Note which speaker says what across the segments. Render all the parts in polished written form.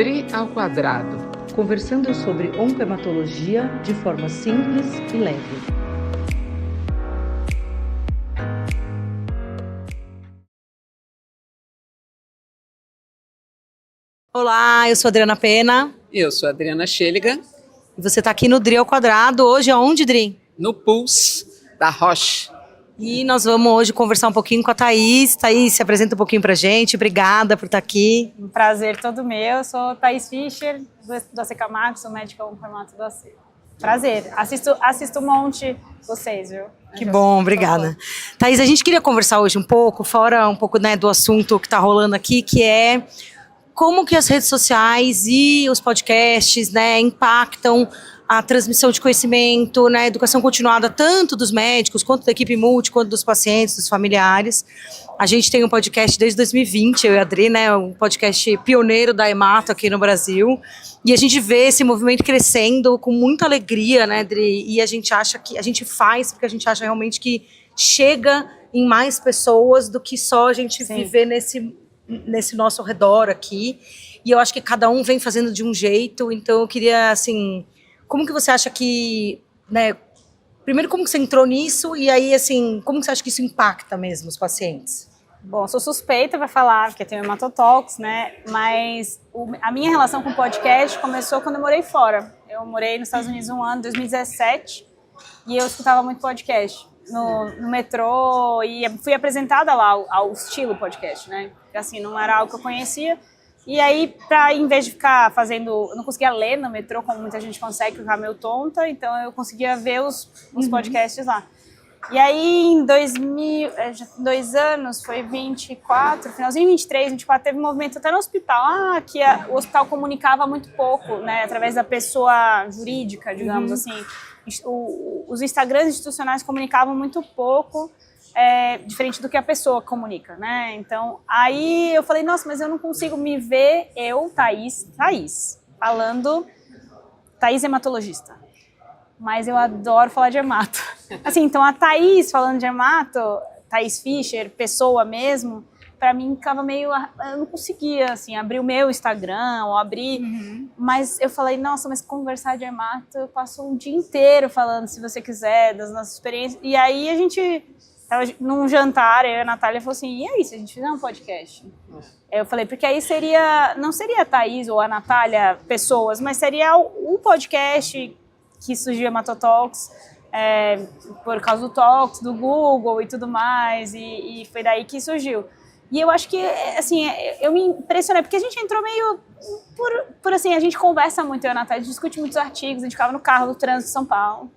Speaker 1: DRI ao quadrado.
Speaker 2: Conversando sobre oncohematologia de forma simples e leve.
Speaker 3: Olá, eu sou a Adriana Pena.
Speaker 4: Eu sou a Adriana Schelliga.
Speaker 3: E você está aqui no DRI ao quadrado. Hoje aonde, Dri?
Speaker 4: No Pulse da Roche.
Speaker 3: E nós vamos hoje conversar um pouquinho com a Thaís. Thaís, se apresenta um pouquinho pra gente. Obrigada por estar aqui.
Speaker 5: Um prazer todo meu. Eu sou Thaís Fischer, do AC Camargo, sou médica com formato do AC. Prazer. Assisto um monte vocês, viu?
Speaker 3: Que bom, obrigada. Thaís, a gente queria conversar hoje um pouco, fora um pouco, né, do assunto que está rolando aqui, que é como que as redes sociais e os podcasts, né, impactam a transmissão de conhecimento, né, a educação continuada tanto dos médicos, quanto da equipe multi, quanto dos pacientes, dos familiares. A gente tem um podcast desde 2020, eu e a Adri, né, um podcast pioneiro da Hemato aqui no Brasil, e a gente vê esse movimento crescendo com muita alegria, né, Adri, e a gente acha que, a gente faz porque a gente acha realmente que chega em mais pessoas do que só a gente viver nesse nosso redor aqui, e eu acho que cada um vem fazendo de um jeito, então eu queria, assim, como que você acha que, né, primeiro como que você entrou nisso, e aí, assim, como que você acha que isso impacta mesmo os pacientes?
Speaker 5: Bom, sou suspeita para falar, porque tenho hematotox, né, mas a minha relação com o podcast começou quando eu morei fora. Eu morei nos Estados Unidos um ano, 2017, e eu escutava muito podcast no metrô, e fui apresentada lá ao estilo podcast, né, assim, não era algo que eu conhecia. E aí, em vez de ficar fazendo... Eu não conseguia ler no metrô, como muita gente consegue, ficar meio tonta. Então, eu conseguia ver os podcasts lá. E aí, em 2 anos, foi 24, finalzinho de 23, 24, teve um movimento até no hospital. Que o hospital comunicava muito pouco, né? Através da pessoa jurídica, digamos assim. Os Instagrams institucionais comunicavam muito pouco. Diferente do que a pessoa comunica, né? Então, aí eu falei, nossa, mas eu não consigo me ver, Thaís, falando, Thaís hematologista. Mas eu adoro falar de hemato. Assim, então a Thaís falando de hemato, Thaís Fischer, pessoa mesmo, pra mim ficava meio, eu não conseguia, assim, abrir o meu Instagram ou abrir, mas eu falei, nossa, mas conversar de hemato, eu passo um dia inteiro falando, se você quiser, das nossas experiências. E aí a gente... Num jantar, eu e a Natália falou assim, e aí, se a gente fizer um podcast? Eu falei, porque aí não seria a Thaís ou a Natália pessoas, mas seria o podcast que surgiu Hematotalks, por causa do Talks, do Google e tudo mais, e foi daí que surgiu. E eu acho que, assim, eu me impressionei, porque a gente entrou meio, por assim, a gente conversa muito, eu e a Natália, a gente discute muitos artigos, a gente ficava no carro do trânsito de São Paulo.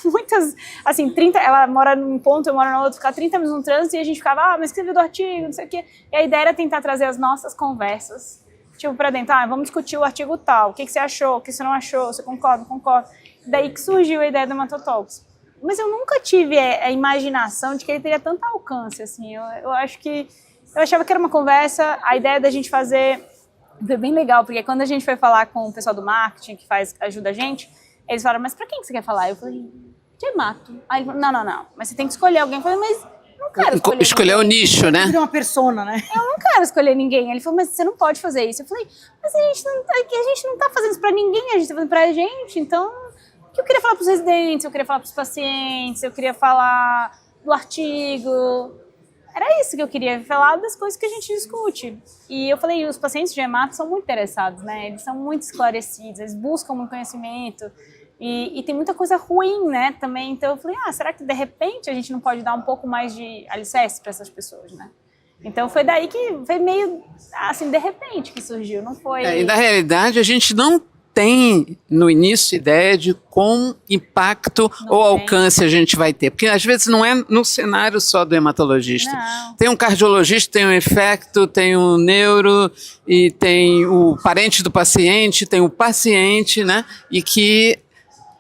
Speaker 5: Muitas, assim, ela mora num ponto, eu moro no outro, ficava 30 minutos no trânsito e a gente ficava, mas escreveu do artigo, não sei o quê. E a ideia era tentar trazer as nossas conversas, tipo, pra dentro, vamos discutir o artigo tal, o que você achou, o que você não achou, você concorda, não concorda. Daí que surgiu a ideia do Hematotalks. Mas eu nunca tive a imaginação de que ele teria tanto alcance, assim, eu acho que, eu achava que era uma conversa, a ideia da gente fazer, foi bem legal, porque quando a gente foi falar com o pessoal do marketing, que ajuda a gente, eles falaram, mas pra quem que você quer falar? Eu falei, de hemato. Aí ele falou, não, mas você tem que escolher alguém. Eu falei, mas não quero
Speaker 4: escolher o nicho, né?
Speaker 3: Vira uma persona, né?
Speaker 5: Eu não quero escolher ninguém. Ele falou, mas você não pode fazer isso. Eu falei, mas a gente não tá fazendo isso pra ninguém, a gente tá fazendo pra gente. Então, o que eu queria falar pros residentes, eu queria falar pros pacientes, eu queria falar do artigo. Era isso que eu queria falar, das coisas que a gente discute. E eu falei, os pacientes de hemato são muito interessados, né? Eles são muito esclarecidos, eles buscam muito conhecimento. E tem muita coisa ruim, né, também. Então eu falei, será que de repente a gente não pode dar um pouco mais de alicerce para essas pessoas, né? Então foi daí que foi meio, assim, de repente que surgiu, não foi...
Speaker 4: E na realidade a gente não tem no início ideia de qual impacto ou alcance a gente vai ter, porque às vezes não é no cenário só do hematologista.
Speaker 5: Não.
Speaker 4: Tem um cardiologista, tem um infecto, tem um neuro, e tem o parente do paciente, tem o paciente, né, e que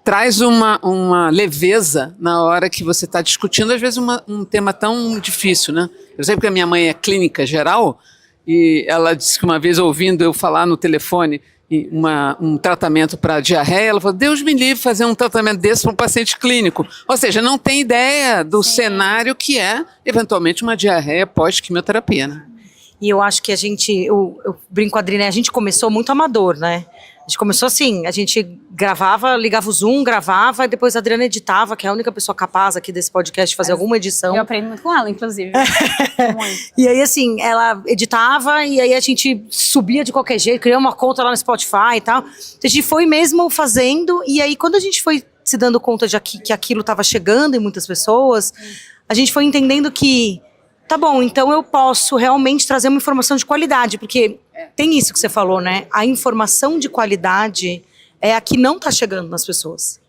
Speaker 4: traz uma leveza na hora que você está discutindo, às vezes, um tema tão difícil, né? Eu sei porque a minha mãe é clínica geral, e ela disse que uma vez, ouvindo eu falar no telefone um tratamento para diarreia, ela falou, Deus me livre fazer um tratamento desse para um paciente clínico. Ou seja, não tem ideia do cenário que é, eventualmente, uma diarreia pós-quimioterapia, né?
Speaker 3: E eu acho que eu brinco com a Adri, né? A gente começou muito amador, né? A gente começou assim, a gente gravava, ligava o Zoom, gravava, e depois a Adriana editava, que é a única pessoa capaz aqui desse podcast de fazer alguma edição.
Speaker 5: Eu aprendo muito com ela, inclusive. Muito.
Speaker 3: E aí, assim, ela editava e aí a gente subia de qualquer jeito, criou uma conta lá no Spotify e tal. Então, a gente foi mesmo fazendo, e aí quando a gente foi se dando conta de que aquilo estava chegando em muitas pessoas, a gente foi entendendo que, tá bom, então eu posso realmente trazer uma informação de qualidade, porque tem isso que você falou, né? A informação de qualidade é a que não está chegando nas pessoas.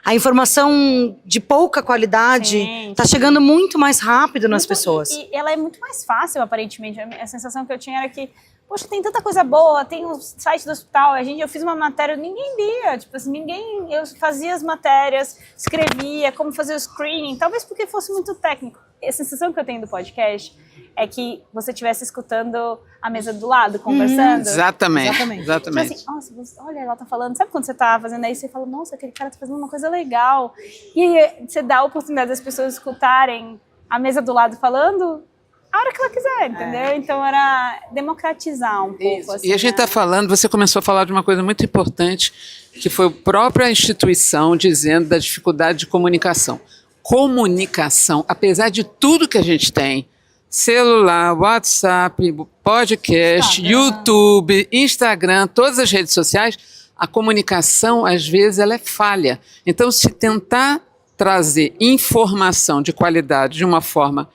Speaker 3: A informação de pouca qualidade está chegando muito mais rápido nas pessoas.
Speaker 5: E ela é muito mais fácil, aparentemente. A sensação que eu tinha era que, poxa, tem tanta coisa boa, tem o site do hospital, eu fiz uma matéria, ninguém lia, tipo assim, eu fazia as matérias, escrevia, como fazer o screening, talvez porque fosse muito técnico. A sensação que eu tenho do podcast é que você estivesse escutando a mesa do lado, conversando.
Speaker 4: Exatamente.
Speaker 5: Tipo assim, nossa, olha, ela tá falando. Sabe quando você tá fazendo aí, você fala, nossa, aquele cara tá fazendo uma coisa legal. E aí você dá a oportunidade das pessoas escutarem a mesa do lado falando a hora que ela quiser, entendeu? Então era democratizar um pouco. Assim,
Speaker 4: e a gente está falando, você começou a falar de uma coisa muito importante, que foi a própria instituição dizendo da dificuldade de comunicação. Comunicação, apesar de tudo que a gente tem, celular, WhatsApp, podcast, YouTube, Instagram, todas as redes sociais, a comunicação, às vezes, ela é falha. Então, se tentar trazer informação de qualidade de uma forma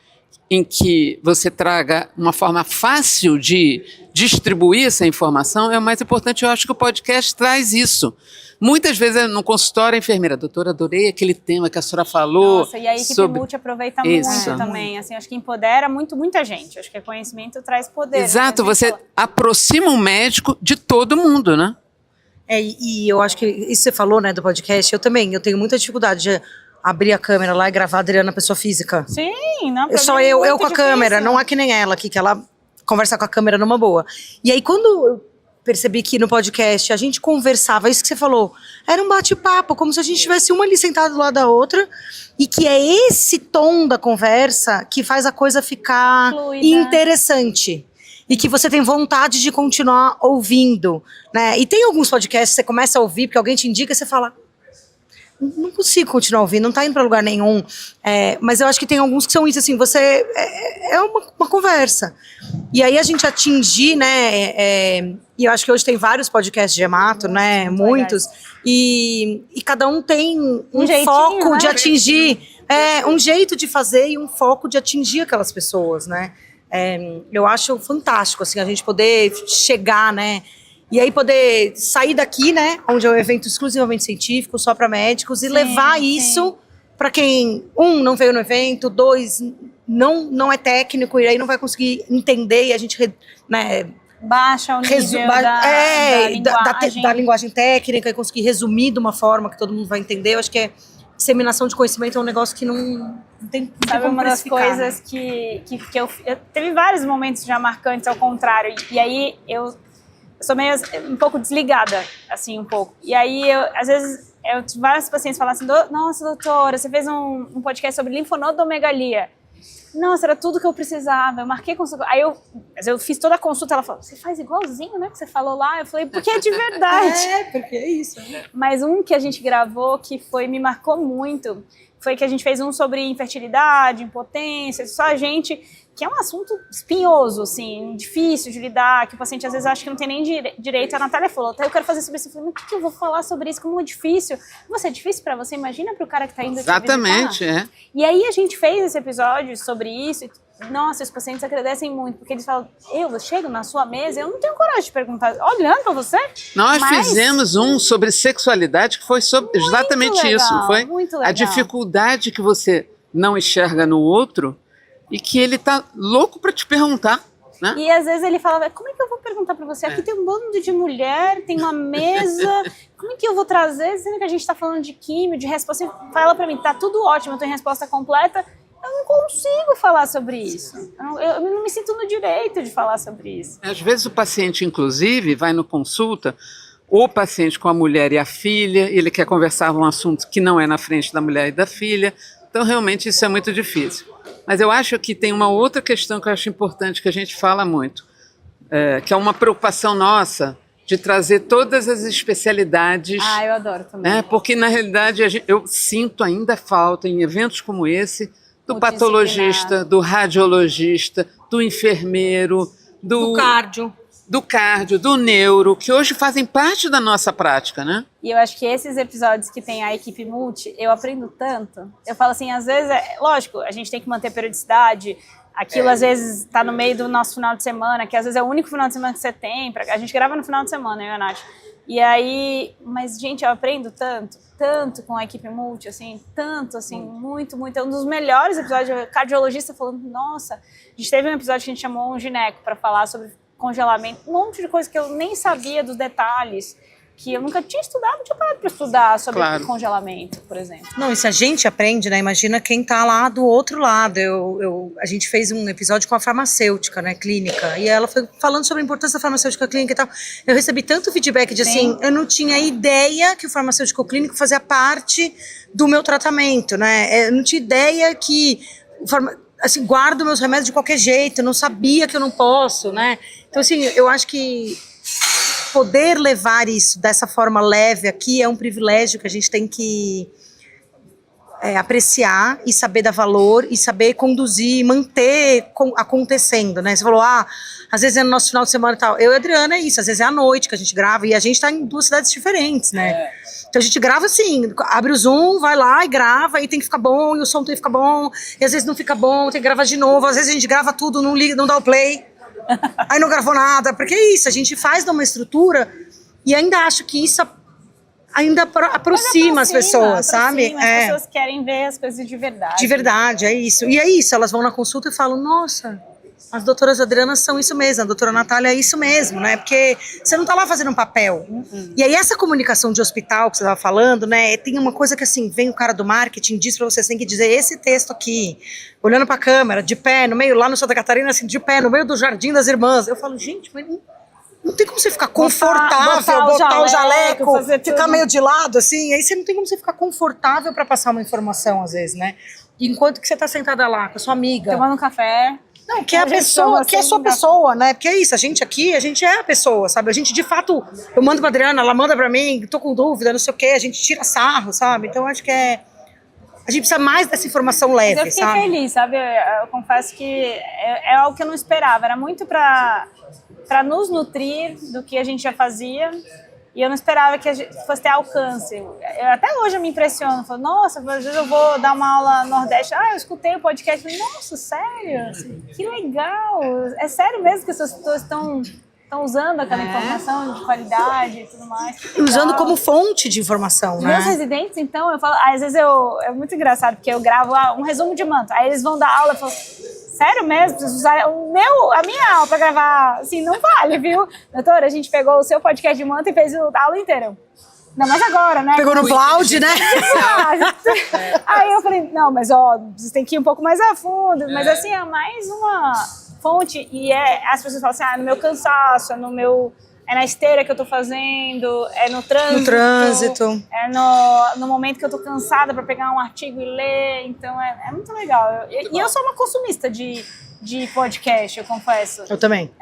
Speaker 4: em que você traga uma forma fácil de distribuir essa informação, é o mais importante. Eu acho que o podcast traz isso. Muitas vezes no consultório a enfermeira, doutora, adorei aquele tema que a senhora falou.
Speaker 5: Nossa, e a equipe multi aproveita muito também, assim, acho que empodera muita gente, acho que o conhecimento traz poder.
Speaker 4: Exato,
Speaker 5: né?
Speaker 4: você aproxima o médico de todo mundo, né?
Speaker 3: E eu acho que isso que você falou, né, do podcast, eu tenho muita dificuldade de abrir a câmera lá e gravar a Adriana, pessoa física.
Speaker 5: Sim, não,
Speaker 3: só eu com a câmera, não é que nem ela aqui, que ela conversa com a câmera numa boa. E aí quando eu percebi que no podcast a gente conversava, isso que você falou, era um bate-papo, como se a gente tivesse uma ali sentada do lado da outra, e que é esse tom da conversa que faz a coisa ficar fluida, interessante. E que você tem vontade de continuar ouvindo, né? E tem alguns podcasts que você começa a ouvir, porque alguém te indica e você fala, não consigo continuar ouvindo, não tá indo pra lugar nenhum. Mas eu acho que tem alguns que são isso, assim, é uma conversa. E aí a gente atingir, né, e eu acho que hoje tem vários podcasts de hemato, né, muitos, e cada um tem um foco, né, de atingir, um jeito de fazer e um foco de atingir aquelas pessoas, né. Eu acho fantástico, assim, a gente poder chegar, né, e aí poder sair daqui, né, onde é um evento exclusivamente científico, só para médicos, e levar isso para quem, não veio no evento, 2, não é técnico, e aí não vai conseguir entender, e a gente, né,
Speaker 5: baixa o nível
Speaker 3: da linguagem técnica e conseguir resumir de uma forma que todo mundo vai entender. Eu acho que disseminação de conhecimento é um negócio que não tem
Speaker 5: Sabe,
Speaker 3: como
Speaker 5: uma das coisas, né, que eu teve vários momentos já marcantes ao contrário, e aí eu sou meio um pouco desligada, assim, um pouco. E aí, às vezes, vários pacientes falam assim, nossa, doutora, você fez um podcast sobre linfonodomegalia. Nossa, era tudo que eu precisava, eu marquei consulta. Aí eu fiz toda a consulta, ela falou, você faz igualzinho, né, que você falou lá? Eu falei, porque é de verdade.
Speaker 3: Porque é isso. Né?
Speaker 5: Mas um que a gente gravou, que me marcou muito, foi que a gente fez um sobre infertilidade, impotência, só a gente, que é um assunto espinhoso, assim, difícil de lidar, que o paciente às vezes acha que não tem nem direito. A Natália falou, eu quero fazer sobre isso. Eu falei, mas o que eu vou falar sobre isso? Como é difícil. Você é difícil pra você? Imagina pro cara que tá indo
Speaker 4: Exatamente,
Speaker 5: te visitar. E aí a gente fez esse episódio sobre isso. E, nossa, os pacientes agradecem muito, porque eles falam, eu chego na sua mesa, eu não tenho coragem de perguntar, olhando pra você.
Speaker 4: Nós fizemos um sobre sexualidade, que foi sobre exatamente legal, isso. Foi muito legal. A dificuldade que você não enxerga no outro, e que ele tá louco para te perguntar, né?
Speaker 5: E às vezes ele fala, como é que eu vou perguntar para você? Aqui tem um bando de mulher, tem uma mesa, como é que eu vou trazer, sendo que a gente tá falando de químio, de resposta? Você fala para mim, tá tudo ótimo, eu tenho resposta completa, eu não consigo falar sobre isso. Eu não me sinto no direito de falar sobre isso.
Speaker 4: Às vezes o paciente, inclusive, vai no consulta, o paciente com a mulher e a filha, ele quer conversar um assunto que não é na frente da mulher e da filha, então realmente isso é muito difícil. Mas eu acho que tem uma outra questão que eu acho importante, que a gente fala muito, que é uma preocupação nossa de trazer todas as especialidades.
Speaker 5: Ah, eu adoro também.
Speaker 4: Né? Porque, na realidade, eu sinto ainda falta, em eventos como esse, do patologista, do radiologista, do enfermeiro,
Speaker 3: Do cardio.
Speaker 4: do cardio, do neuro, que hoje fazem parte da nossa prática, né?
Speaker 5: E eu acho que esses episódios que tem a equipe multi, eu aprendo tanto. Eu falo assim, às vezes, lógico, a gente tem que manter periodicidade, aquilo às vezes está no meio do nosso final de semana, que às vezes é o único final de semana que você tem, a gente grava no final de semana, eu e a Nath. E aí, mas gente, eu aprendo tanto com a equipe multi, assim, tanto, assim, muito. É um dos melhores episódios, o cardiologista falando, nossa, a gente teve um episódio que a gente chamou um gineco para falar sobre congelamento, um monte de coisa que eu nem sabia dos detalhes, que eu nunca tinha estudado, não tinha parado para estudar sobre congelamento, por exemplo.
Speaker 3: Não, e se a gente aprende, né? Imagina quem tá lá do outro lado. A gente fez um episódio com a farmacêutica, né, clínica, e ela foi falando sobre a importância da farmacêutica clínica e tal. Eu recebi tanto feedback de assim, eu não tinha ideia que o farmacêutico clínico fazia parte do meu tratamento, né? Eu não tinha ideia que assim, guardo meus remédios de qualquer jeito, eu não sabia que eu não posso, né? Então, assim, eu acho que poder levar isso dessa forma leve aqui é um privilégio que a gente tem que apreciar e saber dar valor e saber conduzir, manter acontecendo, né? Você falou, às vezes é no nosso final de semana e tal. Eu e a Adriana é isso, às vezes é à noite que a gente grava e a gente tá em 2 cidades diferentes, né? Então a gente grava assim, abre o Zoom, vai lá e grava, e tem que ficar bom, e o som tem que ficar bom, e às vezes não fica bom, tem que gravar de novo, às vezes a gente grava tudo, não liga, não dá o play, aí não gravou nada, porque é isso, a gente faz numa estrutura, e ainda acho que isso ainda aproxima as pessoas, sabe?
Speaker 5: As pessoas querem ver as coisas de verdade.
Speaker 3: De verdade, é isso. E é isso, elas vão na consulta e falam, nossa, as doutoras Adrianas são isso mesmo, a doutora Natália é isso mesmo, né? Porque você não tá lá fazendo um papel. E aí essa comunicação de hospital que você tava falando, né? Tem uma coisa que assim, vem o cara do marketing, diz pra você, você tem que dizer esse texto aqui, olhando pra câmera, de pé, no meio, lá no Santa Catarina, assim, de pé, no meio do Jardim das Irmãs. Eu falo, gente, mas não tem como você ficar confortável, botar o jaleco, ficar meio de lado, assim, aí você não tem como você ficar confortável pra passar uma informação, às vezes, né? Enquanto que você tá sentada lá com a sua amiga.
Speaker 5: Tomando um café.
Speaker 3: Não, que é a pessoa, que é a sua pessoa, né? Porque é isso, a gente aqui, a gente é a pessoa, sabe? A gente, de fato, eu mando pra Adriana, ela manda pra mim, tô com dúvida, não sei o quê, a gente tira sarro, sabe? Então, acho que a gente precisa mais dessa informação leve, sabe?
Speaker 5: Mas eu fiquei feliz, sabe? Eu confesso que é algo que eu não esperava, era muito pra nos nutrir do que a gente já fazia. E eu não esperava que a gente fosse ter alcance. Até hoje eu me impressiono. Falo, nossa, às vezes eu vou dar uma aula Nordeste. Eu escutei o podcast. Falei, nossa, sério? Que legal. É sério mesmo que essas pessoas estão usando aquela informação de qualidade e tudo mais.
Speaker 3: Usando como fonte de informação, né?
Speaker 5: Meus residentes, então, eu falo... Às vezes é muito engraçado, porque eu gravo um resumo de manto. Aí eles vão dar aula e falam... Sério mesmo? Preciso usar a minha aula pra gravar, assim, não vale, viu? Doutora, a gente pegou o seu podcast de manto e fez a aula inteira. Não, mas agora, né?
Speaker 3: Pegou no cloud, né?
Speaker 5: Aí eu falei, não, mas vocês têm que ir um pouco mais a fundo. Mas assim, é mais uma fonte. E as pessoas falam assim, no meu cansaço, é na esteira que eu tô fazendo, é no trânsito. É no momento que eu tô cansada pra pegar um artigo e ler. Então é muito legal. E eu sou uma consumista de podcast, eu confesso.
Speaker 3: Eu também.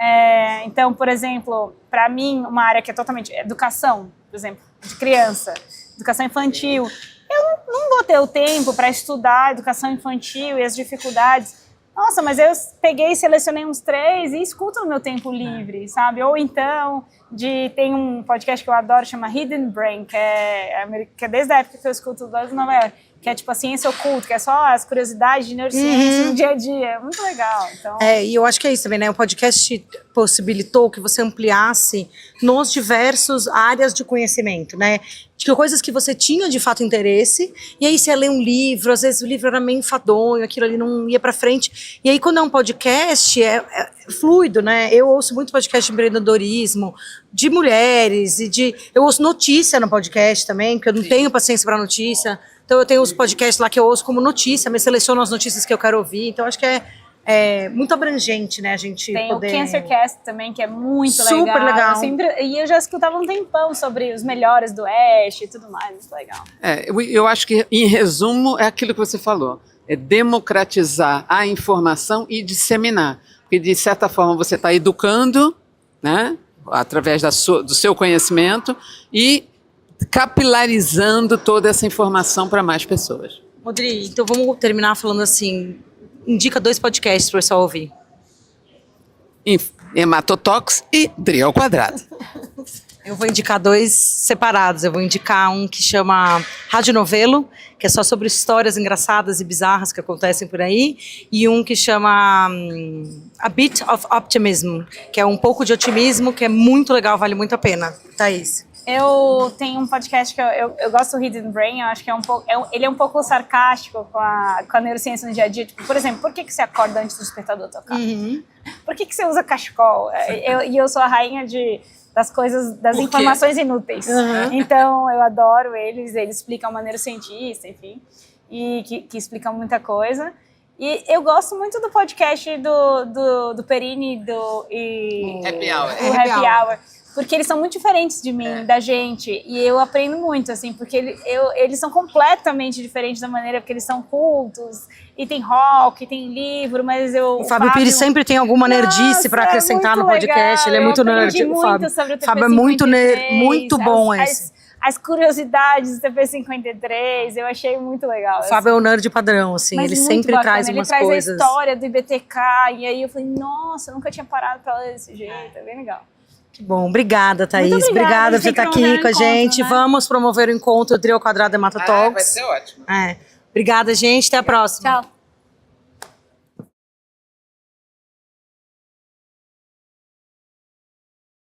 Speaker 5: Então, por exemplo, pra mim, uma área que é totalmente educação, por exemplo, de criança, educação infantil. Eu não vou ter o tempo pra estudar educação infantil e as dificuldades. Nossa, mas eu peguei e selecionei uns 3 e escuto no meu tempo livre, sabe? Ou então, tem um podcast que eu adoro, chama Hidden Brain, que é desde a época que eu escuto do Nova York, que é tipo a ciência oculta, que é só as curiosidades de neurociência no dia a dia. É muito legal. Então...
Speaker 3: e eu acho que é isso também, né? O podcast possibilitou que você ampliasse nos diversos áreas de conhecimento, né? De coisas que você tinha de fato interesse, e aí você lê um livro, às vezes o livro era meio enfadonho, aquilo ali não ia pra frente, e aí quando é um podcast, é fluido, né? Eu ouço muito podcast de empreendedorismo, de mulheres, eu ouço notícia no podcast também, porque eu não tenho paciência pra notícia, então eu tenho os podcasts lá que eu ouço como notícia, mas seleciono as notícias que eu quero ouvir, então acho que é muito abrangente, né, a gente poder...
Speaker 5: Tem o Cancercast também, que é muito
Speaker 3: super legal.
Speaker 5: E eu já escutava um tempão sobre os melhores do Oeste e tudo mais, muito legal.
Speaker 4: Eu acho que, em resumo, é aquilo que você falou. é democratizar a informação e disseminar. Porque, de certa forma, você está educando, né, através do seu conhecimento e capilarizando toda essa informação para mais pessoas.
Speaker 3: Rodrigo, então vamos terminar falando assim, indica 2 podcasts para o pessoal ouvir.
Speaker 4: Hematotox e Dri ao Quadrado.
Speaker 3: Eu vou indicar 2 separados. Eu vou indicar um que chama Rádio Novelo, que é só sobre histórias engraçadas e bizarras que acontecem por aí, e um que chama A Bit of Optimism, que é um pouco de otimismo, que é muito legal, vale muito a pena. Thaís.
Speaker 5: Eu tenho um podcast que eu gosto do Hidden Brain, eu acho que ele é um pouco sarcástico com a neurociência no dia a dia. Tipo, por exemplo, por que você acorda antes do despertador tocar? Por que você usa cachecol? Eu sou a rainha das coisas, das informações inúteis. Então, eu adoro eles explicam maneira cientista, enfim, e que explicam muita coisa. E eu gosto muito do podcast do Perini e
Speaker 4: Happy Hour.
Speaker 5: o Happy Hour. Porque eles são muito diferentes de mim, da gente. E eu aprendo muito, assim, porque eles são completamente diferentes da maneira que eles são cultos. E tem rock, e tem livro, mas
Speaker 3: O Fábio Pires sempre tem alguma nerdice para acrescentar no podcast. Ele é muito nerd, o Fábio.
Speaker 5: Sobre o
Speaker 3: Fábio é muito nerd, muito bom
Speaker 5: as curiosidades do TP53, eu achei muito legal.
Speaker 3: O Fábio é o nerd padrão, assim, ele sempre traz umas coisas.
Speaker 5: Ele traz a história do IBTK, e aí eu falei, nossa, eu nunca tinha parado pra ler desse jeito, é bem legal.
Speaker 3: Bom, obrigada, Thaís. Obrigada por você estar aqui com a gente. Né? Vamos promover o encontro Dri ao Quadrado Hematotox.
Speaker 4: Vai ser ótimo.
Speaker 3: Obrigada, gente. Até a próxima.
Speaker 5: Tchau.